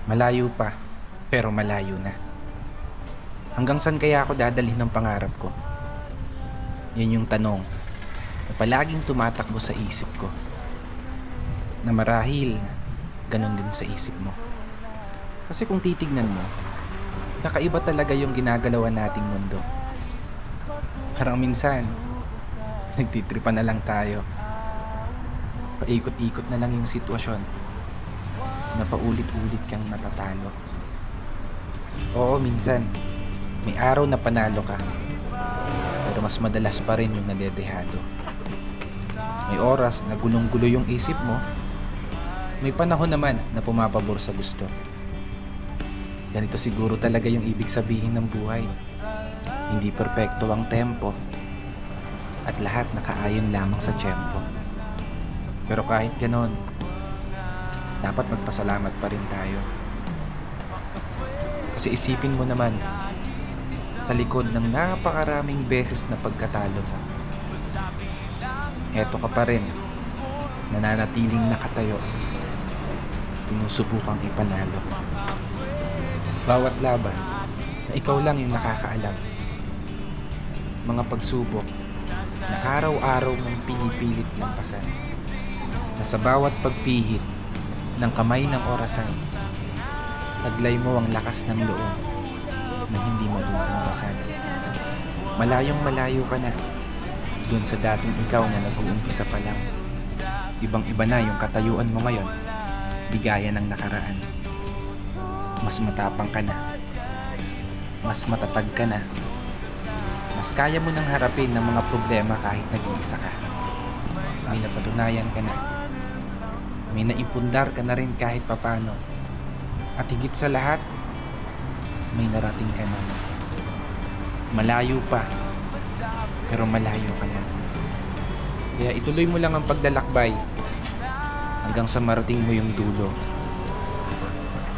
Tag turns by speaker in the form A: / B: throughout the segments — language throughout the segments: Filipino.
A: Malayo pa, pero malayo na. Hanggang saan kaya ako dadalhin ng pangarap ko? Yan yung tanong na palaging tumatakbo sa isip ko. Na marahil, ganun din sa isip mo. Kasi kung titignan mo, kakaiba talaga yung ginagalawan nating mundo. Parang minsan, nagtitripan na lang tayo. Paikot-ikot na lang yung sitwasyon na paulit-ulit kang natatalo. Oo, minsan may araw na panalo ka, pero mas madalas pa rin yung nadedehado. May oras na gulong-gulo yung isip mo, may panahon naman na pumapabor sa gusto. Ganito siguro talaga yung ibig sabihin ng buhay. Hindi perpekto ang tempo at lahat nakaayon lamang sa tiyempo. Pero kahit ganon, dapat magpasalamat pa rin tayo. Kasi isipin mo naman, sa likod ng napakaraming beses na pagkatalo mo, eto ka pa rin, nananatiling nakatayo, pinusubukang ipanalo. Bawat laban na ikaw lang yung nakakaalam. Mga pagsubok na araw-araw mong pinipilit lampasan, na sa bawat pagpihit ng kamay ng orasan, taglay mo ang lakas ng loob na hindi matutumbasan. Malayong malayo ka na dun sa dating ikaw na nag-uumpisa pa lang. Ibang-iba na yung katayuan mo ngayon, di gaya ng nakaraan. Mas matapang ka na, mas matatag ka na, mas kaya mo nang harapin ng mga problema kahit nag-iisa ka. May napatunayan ka na, may naipundar ka na rin kahit papano. At higit sa lahat, may narating ka na. Malayo pa, pero malayo ka na. Kaya ituloy mo lang ang paglalakbay hanggang sa marating mo yung dulo.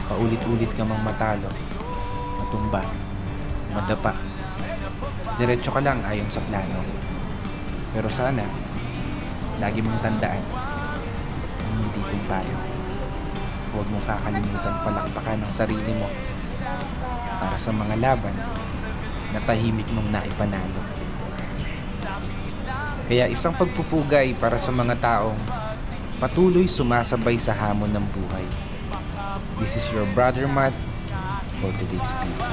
A: Paulit-ulit ka mang matalo, matumba, madapa. Diretso ka lang ayon sa plano. Pero sana, lagi mong tandaan, hindi kong payo. Huwag mong kakalimutan palakpakan ang sarili mo para sa mga laban na tahimik mong naipanalo. Kaya isang pagpupugay para sa mga taong patuloy sumasabay sa hamon ng buhay. This is your brother Matt for today's video.